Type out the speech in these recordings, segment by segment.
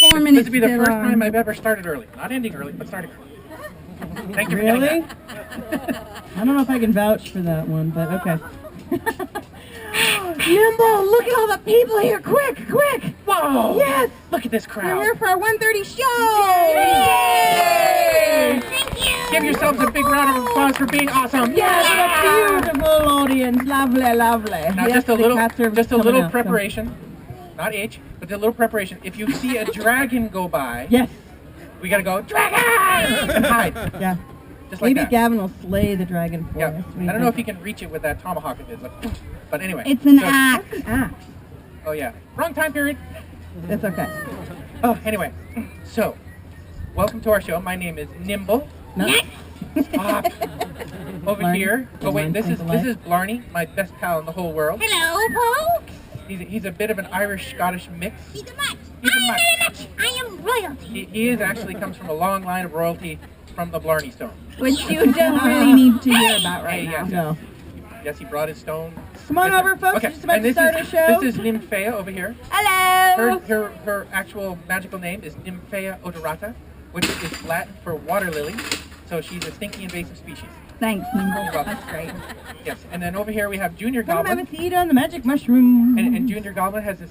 4 minutes. This would be the first time I've ever started early. Not ending early, but starting early. Thank you for Really? getting I don't know if I can vouch for that one, but okay. Nymbol, look at all the people here! Quick! that. Whoa! Yes! Look at this crowd. We're here for our 1:30 show! Yay! Thank you. Give yourselves a big round of applause for being awesome. Yes, what a beautiful audience! Lovely, lovely. Now Yes, just a the little, cat service just a coming little up, so- preparation. Not H, but a little preparation. If you see a dragon go by, Yes. we gotta go dragon and hide. Yeah. Just like Maybe that. Gavin will slay the dragon for Yeah. us. I don't know if he can reach it with that tomahawk of his. But anyway. It's an so- axe. Axe. Oh yeah. Wrong time period. It's okay. Oh, anyway. So, welcome to our show. My name is Nymbol. No? Stop. Over Blarney. here. Oh wait, this is Blarney. Blarney, my best pal in the whole world. Hello, folks. He's a bit of an Irish-Scottish mix. He's a mutt. He's a I am mutt. very much. I am royalty. He is actually comes from a long line of royalty from the Blarney Stone. Which you don't really need to hear about right Hey, now. yes. No. Yes, he brought his stone. Come on over, folks. Okay, We're just about and to this start is, our show. This is Nymphaea over here. Hello. Her actual magical name is Nymphaea odorata, which is Latin for water lily. So she's a stinky invasive species. Thanks, You're Nymbol. welcome. That's great. Yes, and then over here we have Junior Come have Goblin. a seat on the magic mushroom. And Junior Goblin has this,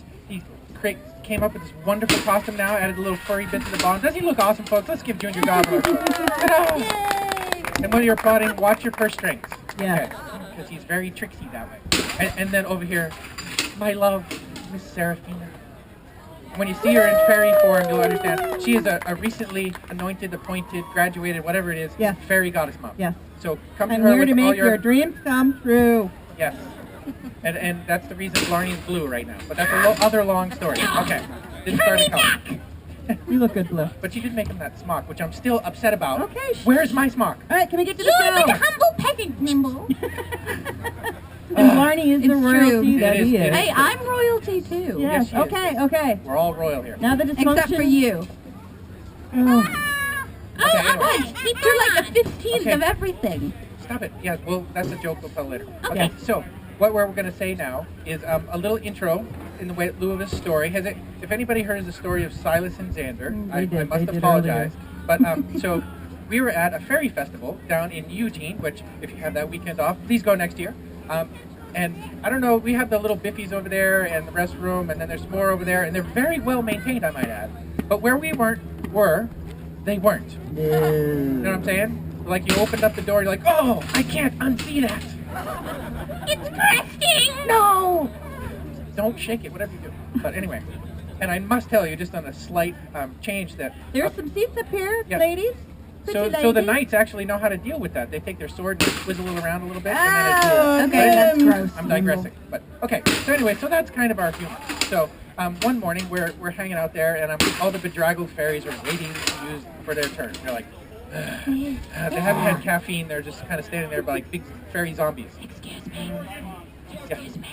came up with this wonderful costume now, added a little furry bit to the bottom. Doesn't he look awesome, folks? Let's give Junior Goblin a Ta-da! And when you're applauding, watch your purse strings. Yeah. Because he's very tricksy that way. And then over here, my love, Miss Seraphina. When you see her in fairy form, you'll understand. She is a recently anointed, appointed, graduated, whatever it is, Yeah. fairy goddess mom. Yeah. So come I'm to her here with to all make your... your dreams come true. Yes. And that's the reason Blarney is blue right now. But that's a other long story. Okay. Didn't start a color. You look good, Blue. But you did make him that smock, which I'm still upset about. Okay, Where's my smock? All right, can we get to You the are but a show? humble peasant, Nymbol. And Blarney is the It's royalty true. that It is, he it is. is. Hey, I'm royalty too. Yes. Yes, she is. Okay. Okay. We're all royal here. Now the dysfunction. Except for you. Oh. Oh, anyway. gosh, you're like a 15th Okay. of everything. Stop it. Yeah, well, that's a joke we'll tell later. Okay, Okay. so what we're going to say now is a little intro in the way lieu of his story. If anybody heard the story of Silas and Xander, I did. must They did apologize. But so we were at a fairy festival down in Eugene, which if you have that weekend off, please go next year. And I don't know, we have the little biffies over there and the restroom, and then there's more over there, and they're very well maintained, I might add. But where we were, they weren't. You know what I'm saying? Like you opened up the door, you're like, oh, I can't unsee that. It's crafting. No! Don't shake it, whatever you do. But anyway, and I must tell you, just on a slight change that... There's some seats up here, Yes. ladies. So Pretty the ladies. knights actually know how to deal with that. They take their sword and whizzle it around a little bit, and Oh, then it's... okay, that's gross. I'm digressing, but okay. So anyway, so that's kind of our humor. So one morning we're hanging out there, and all the bedraggled fairies are waiting for their turn. They're like, they haven't had caffeine. They're just kind of standing there like big fairy zombies. Excuse me. Excuse me.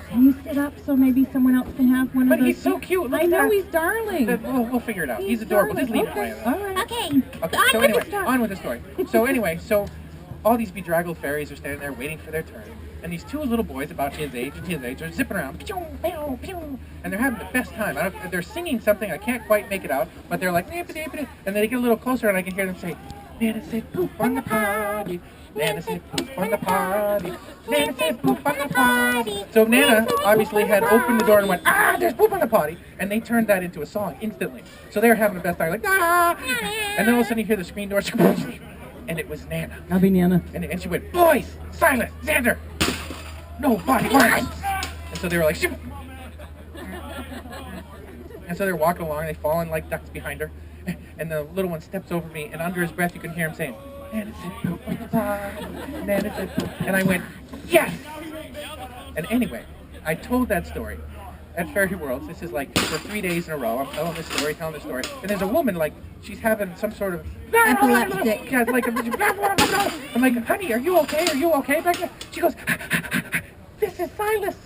Can you sit up so maybe someone else can have one But of those? he's so cute. Look I at know that. he's darling. We'll figure it out. He's adorable. Just leave okay. it like All that. right. Okay. Okay. On So with anyway, the story. on with the story. So anyway, so all these bedraggled fairies are standing there waiting for their turn, and these two little boys about his age are zipping around, pew, pew, pew, and they're having the best time. They're singing something I can't quite make it out, but they're like, and then they get a little closer, and I can hear them say, Nana said poop on the potty. Nana said poop on the potty. Nana said poop on the potty. So Nana obviously had opened the door and went, ah, there's poop on the potty. And they turned that into a song instantly. So they were having the best time, like, ah. And then all of a sudden you hear the screen door, and it was Nana. I'll be Nana. And she went, boys, Silas, Xander, no body violence. And so they were like, shoot. And so they're walking along, they fall in like ducks behind her. And the little one steps over me, and under his breath you can hear him saying, Nana said poop on the potty, Nana said poop. And I went, yes! And anyway, I told that story at Fairy Worlds. This is like for 3 days in a row. I'm telling this story. And there's a woman, like, she's having some sort of... Epileptic. Yeah, like, I'm like, honey, are you okay? Are you okay back there? She goes, this is Silas.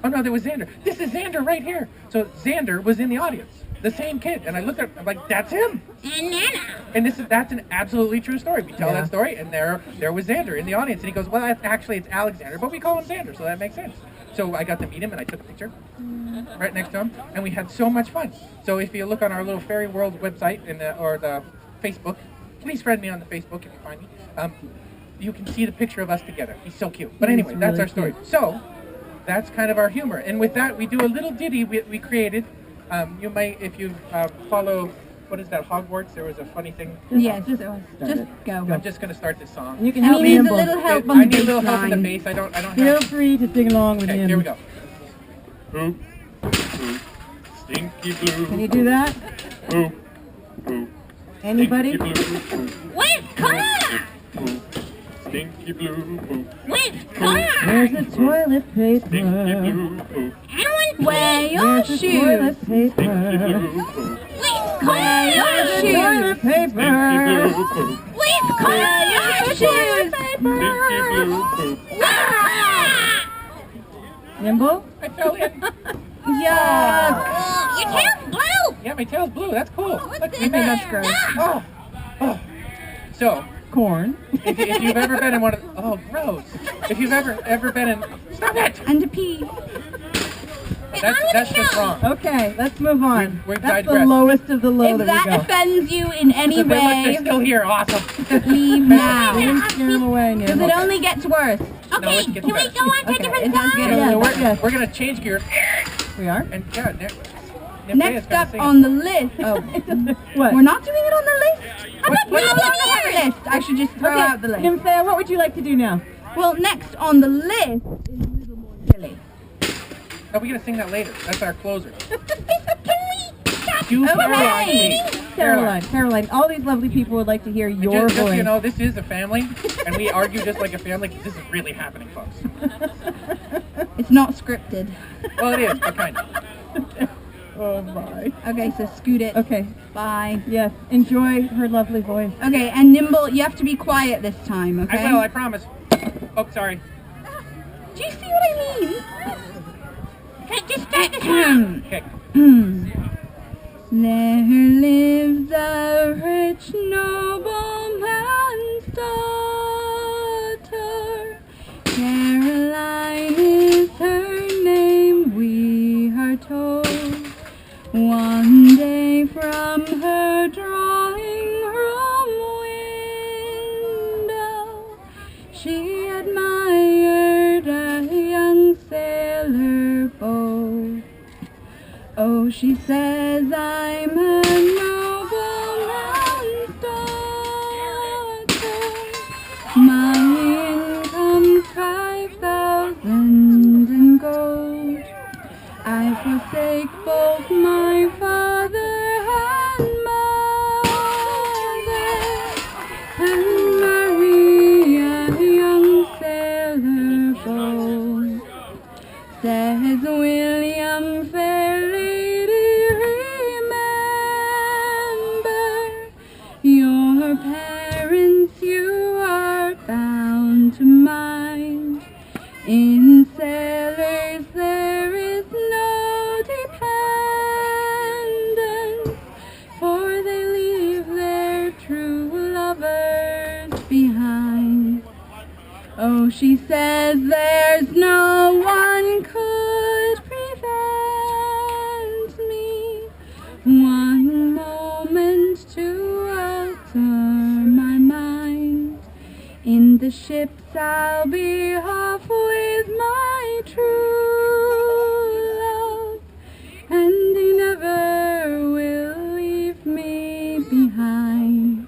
Oh no, there was Xander. This is Xander right here. So Xander was in the audience. The same kid. And I looked at him, I'm like, that's him. And Nana. And that's an absolutely true story. We tell that story, and there was Xander in the audience. And he goes, well, it's Alexander, but we call him Xander, so that makes sense. So I got to meet him, and I took a picture right next to him, and we had so much fun. So if you look on our little Fairy World website or the Facebook, please friend me on the Facebook if you find me. You can see the picture of us together. He's so cute. But anyway, that's really our story. cute. So that's kind of our humor. And with that, we do a little ditty we created. You might, if you follow, what is that, Hogwarts? There was a funny thing. Yes, Just just go. I'm just going to start this song. And you can And help he needs a Nymbol. little help I on the need a little bass help in the line. bass. I don't Feel have... free to sing along with Okay, him. here we go. Boop, boop, stinky blue. Can you do that? Boop, boop, Anybody? stinky blue, boop, With car! boop, stinky blue, boop, With car! Where's the toilet stinky paper? blue, boop, And wear your Where's the shoes! toilet stinky paper? blue, boop, With wear your Where's the shoes! toilet stinky paper? blue, boop, With wear your shoes! stinky blue, boop. Ah! Nymbol? I fell in. Yuck! Your tail's blue! Yeah, my tail's blue. That's cool. What's Look, in man, there? that's great. Ah! Oh. So, Corn. if you've ever been in one of... Oh, gross. If you've ever been in... Stop it! And a pee. That's just wrong. Okay, let's move on. We've That's the digressed. lowest of the low If that that we go. offends you in any So they're way, still here. Awesome. leave now. Don't scare him away, Because it Nymbol. only gets worse. No, Okay, it gets can we better. go on to a Okay, different it does song? get So Yes, yes. we're going to change gears. We are? And yeah, Next up on the list. Oh. What? We're not doing it on the list. I'm not what doing is it on the list. I should just throw out the list. Nymphea, what would you like to do now? Well, next on the list is Little More Silly. No, we got to sing that later. That's our closer. Can we stop? Do Caroline, Okay. please. Caroline, all these lovely people would like to hear And your just so voice. you know, this is a family, and we argue just like a family, 'cause this is really happening, folks. It's not scripted. Well, it is, but kind of. Oh my. Okay, so scoot it. Okay, Bye. yes, enjoy her lovely voice. Okay, and Nymbol, you have to be quiet this time, okay? I will, I promise. Oh, sorry. Do you see what I mean? Okay, just start the song. Okay. There lives a rich nobleman's daughter. Caroline is her name, we are told. One day from her drawing room window, she admired a young sailor boat. Oh, she says, I'm a nobleman's daughter. My income's 5,000 in gold. I forsake both my father and mother and marry a young sailor boy. Says William, fair lady, remember your parents you are bound to mind. In sailors there is no dependence, for they leave their true lovers behind. Oh, she says there's no one could prevent me one moment to alter my mind. In the ships I'll be off with my true love, and he never will leave me behind.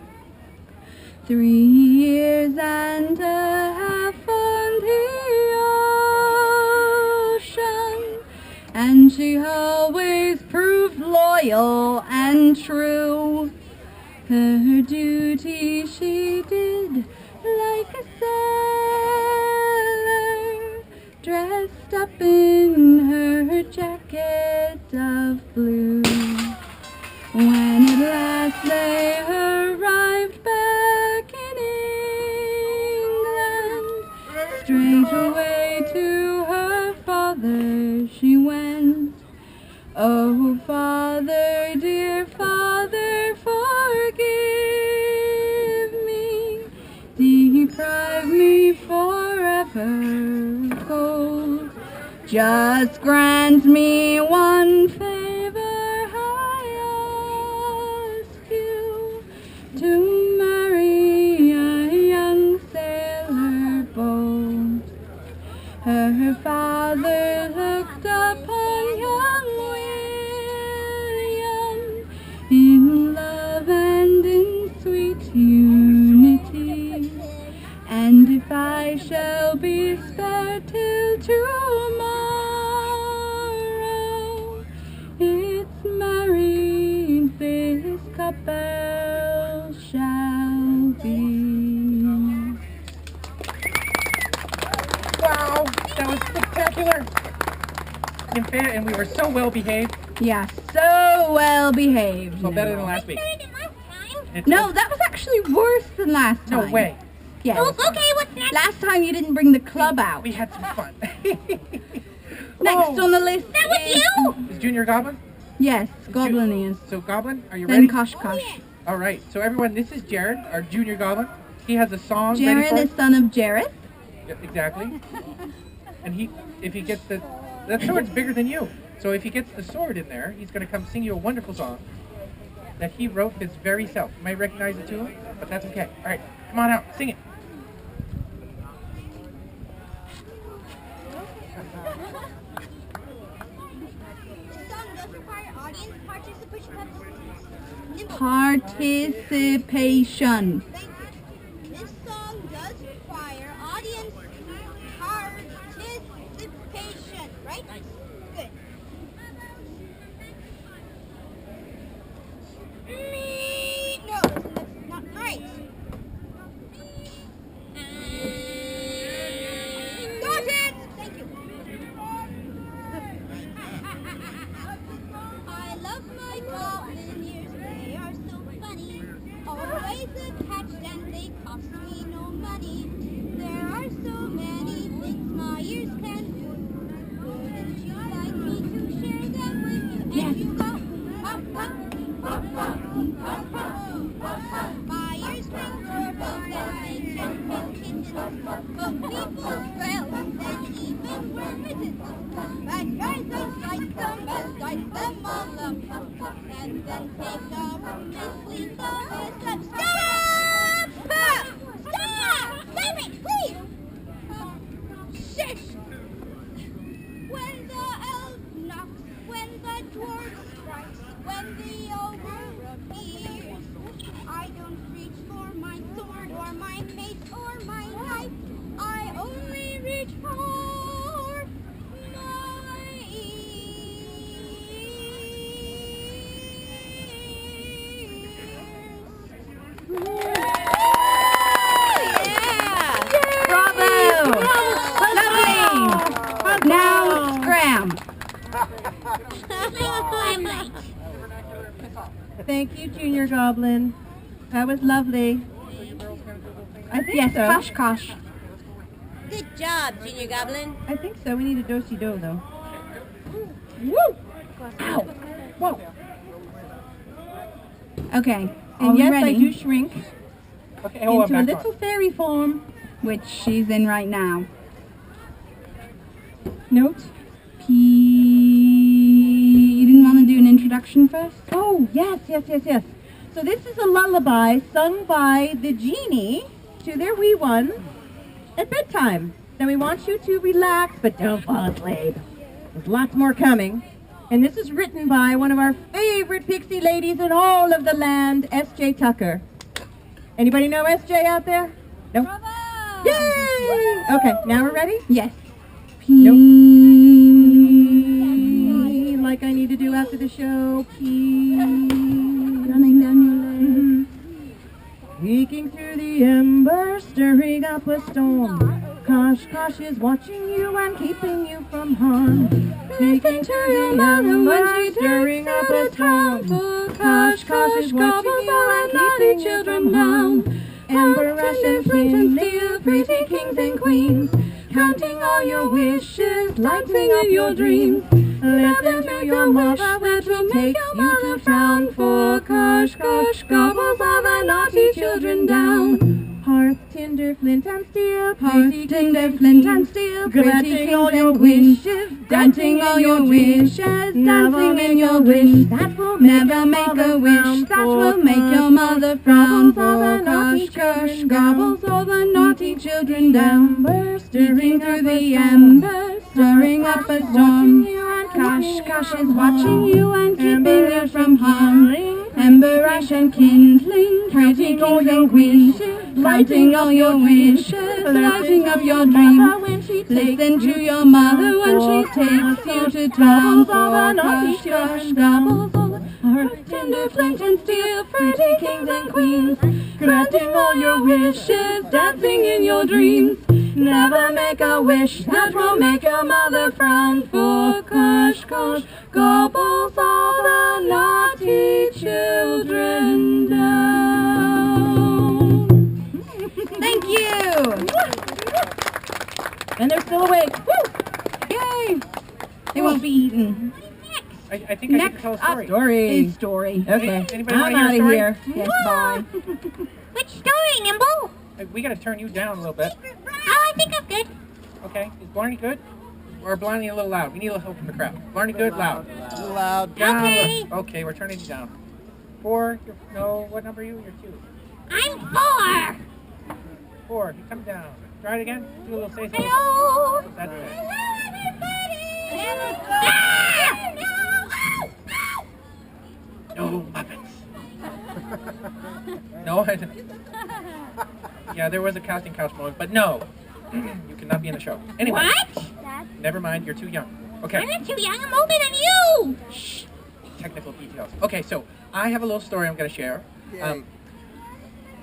3 years and a half on the ocean, and she always proved loyal and true. Her duty she did like a sailor, dressed up in her jacket of blue. When at last they arrived back in England, straight away to her father she went. Oh, father, dear father, forgive me, deprive me forever of gold. just grant me one favor, I ask you to marry a young sailor bold. Her father looked upon young William in love and in sweet unity, and if I shall be spared till tomorrow, it's married this couple shall be. Wow, that was spectacular. And we were so well behaved. Yeah, so well behaved. Well, better than last week. It's- No, that was actually worse than last time. No way. Yes. Oh, okay, what's next? Last time you didn't bring the club out. We had some fun. Next on the list That was is... you? Is Junior Goblin? Yes, Goblin is. So Goblin, are you Then ready? Kosh Kosh. All right. So everyone, this is Jared, our Junior Goblin. He has a song ready Jared for is us. son of Jareth. Yeah, exactly. And if he gets that sword's bigger than you. So if he gets the sword in there, he's going to come sing you a wonderful song that he wrote his very self. You might recognize the tune, but that's okay. All right, come on out, sing it. This song does require audience participation. Participation. Thank you. This song does require audience participation, right? Good. No, that's not right. Got it! Thank you. I love my goblin ears, they are so funny. Always attached and they cost me no money. There are so many things my ears can do. Wouldn't you like me to share them with you? And you go, hop, hop, hop, hop, hop, hop. My ears ring doorbells and they can ring kitchens. But people rail and even wear mittens. Bad guys don't like them and dice them all up. And then take a room and sleep on the steps. Stop! Stop! Stop! Please! Shush! When the elf knocks, when the dwarf strikes, when the ogre appears, I don't reach for my sword or my mace or my knife. I only reach for my Bravo! Lovely! Now, scram. I'm late. Thank you, Junior Goblin. That was lovely. I think Yes, so. Kosh Kosh. Good job, Junior Goblin. I think so. We need a do-si-do, though. Woo! Ow! Whoa! Okay, And are we yes, ready? I do shrink Okay, into a back little on. fairy form. Which she's in right now. Note. P. You didn't want to do an introduction first? Oh, yes. So this is a lullaby sung by the genie to their wee ones at bedtime. Now we want you to relax, but don't fall asleep. There's lots more coming. And this is written by one of our favorite pixie ladies in all of the land, S.J. Tucker. Anybody know S.J. out there? Nope. Bravo! Yay! Okay, now we're ready? Yes. P. Like I need to do after the show. P. Running down your leg. Peeking through the embers, stirring up a storm. Kosh Kosh is watching you and keeping you from harm. Peeking to your mother when she's stirring up a storm. Kosh Kosh is watching you and keeping you from harm. Empress and Flint steel, pretty kings and queens, counting all your wishes, lighting up your dreams. Listen to your wish that will take you to town, for Kosh Kosh gobbles all the naughty children down. Hearth tin tender flint and steel, heart tender flint and steel, granting all your wishes, granting all your wishes, dancing in your wish, that will never make a wish, that will make your mother frown. For gosh, gosh, gobbles all the naughty children down, stirring through the embers, stirring up a storm. Gosh, gosh is watching you and keeping you from harm. Ember ash and kindling, pretty all your wishes, lighting all your wishes, lighting up your dreams. Listen to your mother when she takes you to town. For gosh, gosh, gobbles all her tender flint and steel, pretty kings and queens, granting all your wishes, dancing in your dreams. Never make a wish that will make your mother frown. For gosh, gosh, gobbles all the naughty children down. Thank you. And they're still awake. Woo! Yay! They won't be eaten. I think I need to tell a story. Story. Okay. Anybody I'm want to out hear of a story? here. Yes, bye. Which story, Nymbol? We got to turn you down a little bit. Oh, I think I'm good. Okay. Is Blarney good? Or Blarney a little loud? We need a little help from the crowd. Blarney good? Loud. Loud. Down. Okay. Okay, we're turning you down. 4. No, what number are you? You're 2. I'm 4. 4. You come down. Try it again. Do a little say so. Hello. That's it. Ah! No Muppets. No. Yeah, there was a casting couch moment, but no. You cannot be in the show. Anyway. What? Never mind, you're too young. Okay. I'm not too young. I'm older than you. Shh. Technical details. Okay, so I have a little story I'm going to share.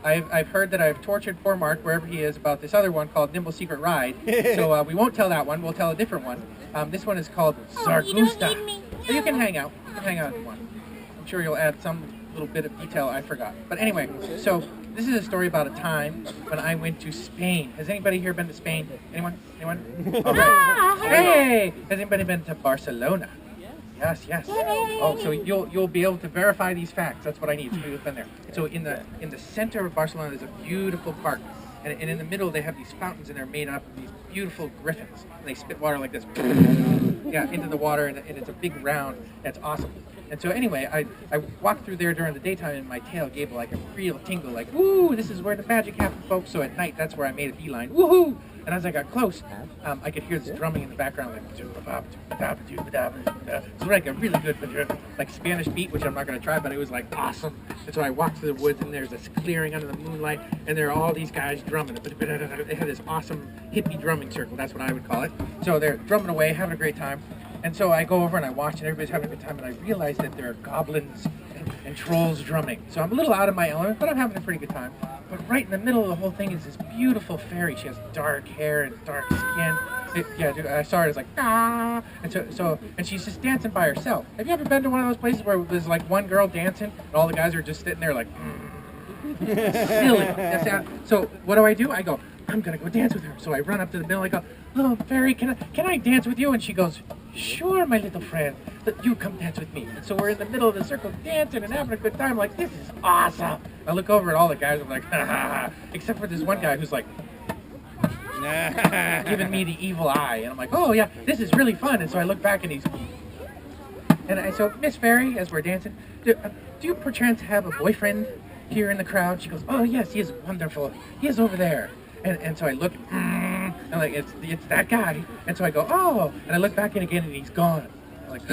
I've heard that I've tortured poor Mark wherever he is about this other one called Nymbol Secret Ride. So we won't tell that one. We'll tell a different one. This one is called Zargusta. You don't need me. So you can hang out. You can hang out if you want. I'm sure you'll add some little bit of detail I forgot. But anyway, so this is a story about a time when I went to Spain. Has anybody here been to Spain? Anyone? Anyone? All right. Hey! Has anybody been to Barcelona? Yes, yes. Oh, so you'll be able to verify these facts. That's what I need. So you've been there. So in the center of Barcelona, there's a beautiful park, and in the middle they have these fountains, and they're made up of these beautiful griffins. And they spit water like this, yeah, into the water, and it's a big round. That's awesome. And so anyway, I walked through there during the daytime, and my tail gave like a real tingle, like woo! This is where the magic happens, folks. So at night, that's where I made a beeline. Woohoo! And as I got close, I could hear this drumming in the background, like it's like a really good, like Spanish beat, which I'm not going to try, but it was like awesome. And so I walked through the woods, and there's this clearing under the moonlight, and there are all these guys drumming. They had this awesome hippie drumming circle. That's what I would call it. So they're drumming away, having a great time. And so I go over and I watch, and everybody's having a good time, and I realize that there are goblins and trolls drumming. So I'm a little out of my element, but I'm having a pretty good time. But right in the middle of the whole thing is this beautiful fairy. She has dark hair and dark skin. Yeah, dude, I saw her. It's like ah, and she's just dancing by herself. Have you ever been to one of those places where there's like one girl dancing and all the guys are just sitting there like silly? So what do? I go, I'm gonna go dance with her. So I run up to the middle. I go, oh fairy, can I dance with you? And she goes, sure, my little friend. You come dance with me. And so we're in the middle of the circle dancing and having a good time. Like, this is awesome. I look over at all the guys. I'm like, ha ha ha. Except for this one guy who's like, giving me the evil eye. And I'm like, oh yeah, this is really fun. And so I look back and so Miss Fairy, as we're dancing, do you perchance have a boyfriend here in the crowd? She goes, oh yes, he is wonderful. He is over there. And so I look, and like, it's that guy. And so I go, oh, and I look back in again and he's gone. I'm like,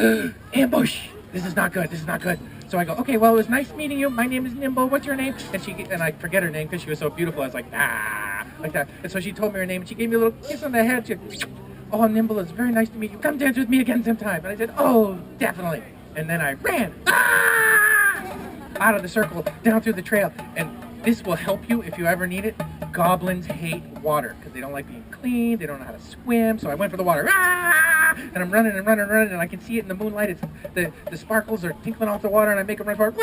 ambush. This is not good. This is not good. So I go, okay, well, it was nice meeting you. My name is Nymbol. What's your name? And I forget her name because she was so beautiful. I was like, like that. And so she told me her name, and she gave me a little kiss on the head. She goes, oh, Nymbol, it's very nice to meet you. Come dance with me again sometime. And I said, oh, definitely. And then I ran out of the circle, down through the trail. And this will help you if you ever need it. Goblins hate water because they don't like being clean. They don't know how to swim. So I went for the water. And I'm running and running and running, and I can see it in the moonlight. It's the sparkles are tinkling off the water, and I make them run for it.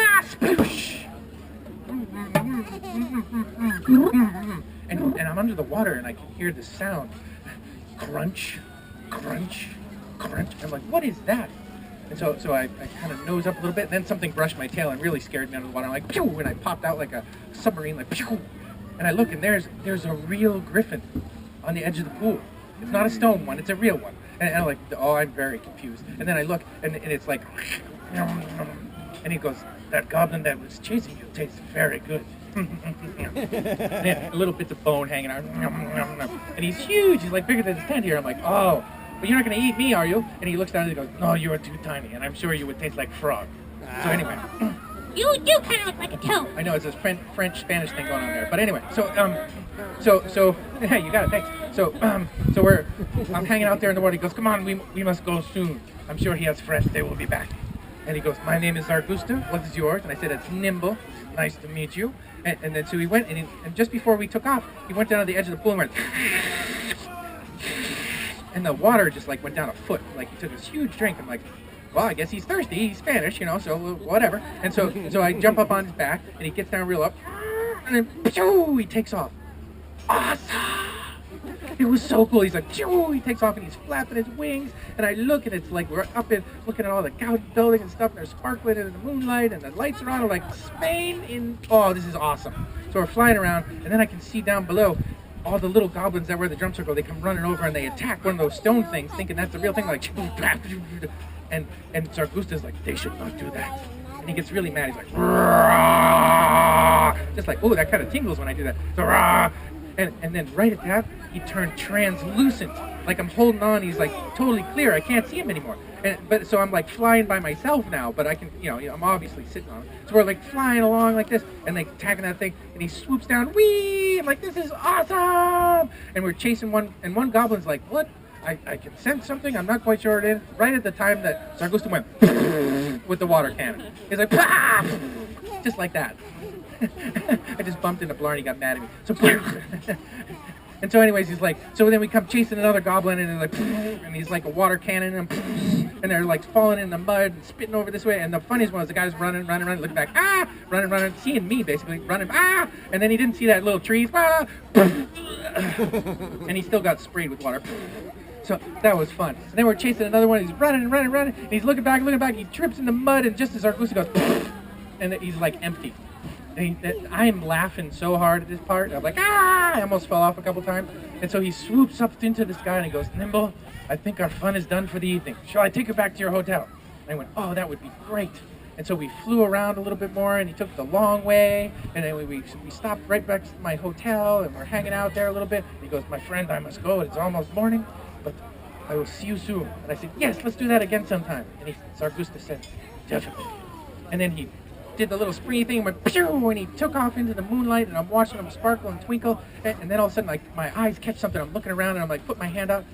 And I'm under the water, and I can hear the sound. Crunch, crunch, crunch. I'm like, what is that? And so I kind of nose up a little bit, and then something brushed my tail and really scared me under the water. I'm like, pew! And I popped out like a submarine, like, pew! And I look, and there's a real griffin on the edge of the pool. It's not a stone one, it's a real one. And I'm like, oh, I'm very confused. And then I look, and it's like, and he goes, that goblin that was chasing you tastes very good. And little bits of bone hanging out. And he's huge, he's like bigger than his tent here. I'm like, oh, but you're not going to eat me, are you? And he looks down and he goes, no, you are too tiny, and I'm sure you would taste like frog. So anyway. You do kind of look like a toad. I know, it's this French-Spanish thing going on there. But anyway, so yeah, you got it, thanks. So I'm hanging out there in the water. He goes, come on, we must go soon. I'm sure he has friends, they will be back. And he goes, my name is Zargusta, what is yours? And I said, it's Nymbol, nice to meet you. And then so he went, and just before we took off, he went down to the edge of the pool and went, and the water just like went down a foot. Like he took this huge drink. I'm like, well, I guess he's thirsty. He's Spanish, you know, so whatever. And so I jump up on his back, and he gets down real up, and then he takes off. Awesome! It was so cool. He's like, he takes off, and he's flapping his wings. And I look, and it's like we're up in looking at all the buildings and stuff, and they're sparkling in the moonlight, and the lights are on. I'm like, Spain in, oh, this is awesome. So we're flying around, and then I can see down below all the little goblins that were in the drum circle. They come running over, and they attack one of those stone things, thinking that's the real thing, like, and Zargusta's like, they should not do that. And he gets really mad. He's like, Rah! Just like, oh, that kind of tingles when I do that. So, Rah! And then right at that, he turned translucent. Like I'm holding on, he's like totally clear. I can't see him anymore. But so I'm like flying by myself now, but I can, I'm obviously sitting on him. So we're like flying along like this, and like attacking that thing, and he swoops down, whee! I'm like, this is awesome! And we're chasing one, and one goblin's like, what? I can sense something, I'm not quite sure what it is. Right at the time that Zargusta went with the water cannon. He's like, bah! Just like that. I just bumped into Blarney, got mad at me. So, and so anyways, he's like, so then we come chasing another goblin, and like, and he's like a water cannon, and they're like falling in the mud and spitting over this way. And the funniest one is the guy's running, looking back, running, seeing me basically, running, and then he didn't see that little trees, and he still got sprayed with water. So that was fun. And then we're chasing another one. He's running, and he's looking back. He trips in the mud, and just as Zargusta goes, and he's like empty. I am laughing so hard at this part. I'm like, I almost fell off a couple times. And so he swoops up into the sky and he goes, Nymbol, I think our fun is done for the evening. Shall I take you back to your hotel? And I went, oh, that would be great. And so we flew around a little bit more, and he took the long way. And then we stopped right back to my hotel, and we're hanging out there a little bit. And he goes, my friend, I must go. It's almost morning, but I will see you soon. And I said, yes, let's do that again sometime. And Zargusta said, definitely. And then he did the little springy thing and went, pew, and he took off into the moonlight, and I'm watching him sparkle and twinkle, and then all of a sudden, like, my eyes catch something. I'm looking around, and I'm like, put my hand out,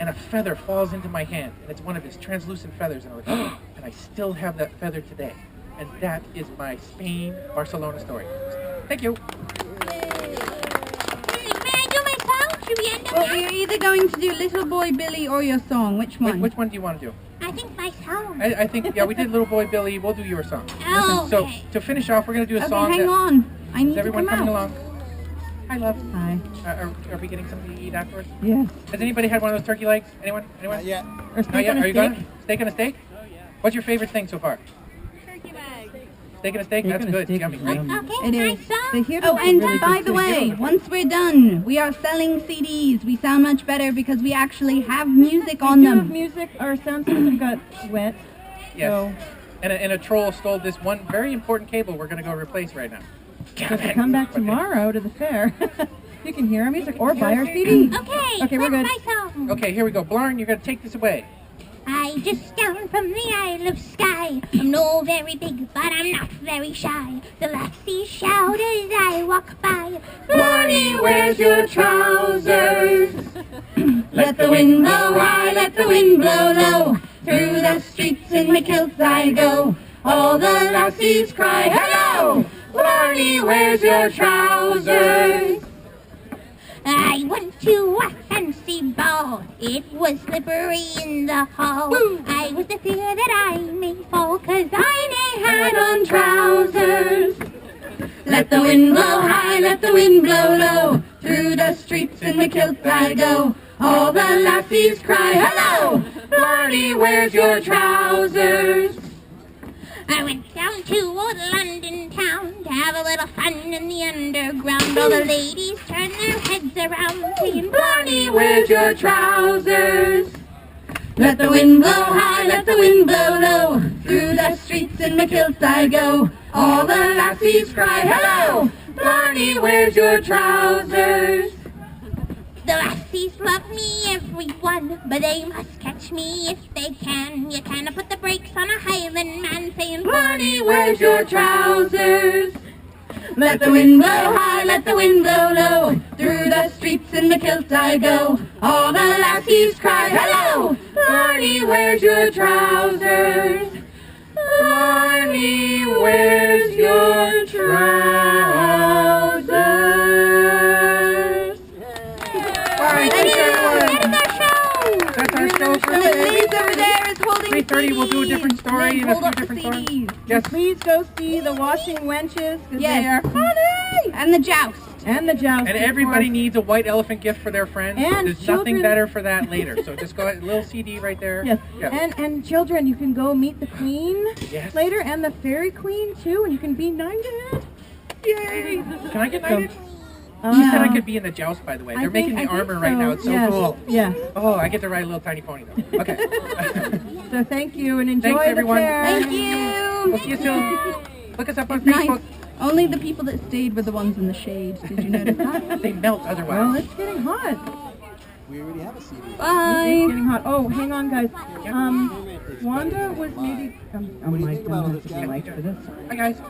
and a feather falls into my hand, and it's one of his translucent feathers, and I'm like, oh, and I still have that feather today. And that is my Spain-Barcelona story. Thank you. May I do my song? Should we end up Well, now? you're either going to do Little Boy Billy or your song. Which one? Which one do you want to do? I think my song. I think, yeah, we did Little Boy Billy. We'll do your song. Oh, Listen, okay. so to finish off, we're going to do a Okay, song. hang on. I need Is everyone to come coming out. along? Hi, love. Hi. Are we getting something to eat afterwards? Yes. Has anybody had one of those turkey legs? Anyone? Yeah. Or Not yet? on a Are you steak? going? Steak and a steak? Oh, yeah. What's your favorite thing so far? Turkey leg. Steak and a steak? Steak That's and a good. steak Yummy, is right? yummy. Okay, It my is. song. They hear Oh, that's and really by good the too. way, once we're done, we are selling CDs. We sound much better because we actually have music on We do have them. music. Our sound system got wet. Yes. So And a troll stole this one very important cable we're going to go replace right now. if you come back tomorrow to the fair, you can hear our music or buy our CD. Okay, Okay, we're what's good. my song? Okay, here we go. Blarn, you're going to take this away. I just down from the Isle of Skye. I'm no very big, but I'm not very shy. The lassies shout as I walk by. Blarney, where's your trousers? Let the wind blow high, let the wind blow low. Through the streets in my kilts I go. All the lassies cry, hello! Blarney, where's your trousers? I went to a fancy ball. It was slippery in the hall. I was the fear that I may fall, 'cause I may had on trousers. Let the wind blow high, let the wind blow low. Through the streets in my kilts I go. All the lassies cry, hello! Blarney, where's your trousers? I went down to old London town to have a little fun in the underground. All the ladies turn their heads around, saying, Barney, where's your trousers? Let the wind blow high, let the wind blow low. Through the streets in my kilt I go. All the lassies cry, hello! Barney, where's your trousers? The lassies love me, everyone, but they must catch me if they can. You cannot put the brakes on a Highland man, saying, Barney, where's your trousers? Let the wind blow high, let the wind blow low. Through the streets in the kilt I go. All the lassies cry, hello! Barney, where's your trousers? Barney, where's your trousers? All right, thanks everyone. That's our show for And the today. ladies over there is holding 3:30, we'll do a different story and a Hold few up the different songs. CDs. Yes. Please go see the Washing Wenches, because Yes. they are funny. And the joust. And the joust. And of everybody course. needs a white elephant gift for their friends. And There's children- nothing better for that later. So just go ahead, little CD right there. Yes. Yeah. And children, you can go meet the Queen Yes. later, and the Fairy Queen too, and you can be knighted. Yay! Can I get knighted? Uh, You said I could be in the joust, by the way. I They're making the think armor so. right now. It's so Yes. cool. Yeah. Oh, I get to ride a little tiny pony though. Okay. So thank you and enjoy Thanks, the everyone. fair. Thank you. We'll see you soon. Look us up on It's nice. Facebook. Only the people that stayed were the ones in the shade. Did you notice that? They melt Well, otherwise. it's getting hot. It's Bye. getting hot. Oh, hang on, guys. Wanda was maybe. Oh my goodness, my mic for this. Hi guys.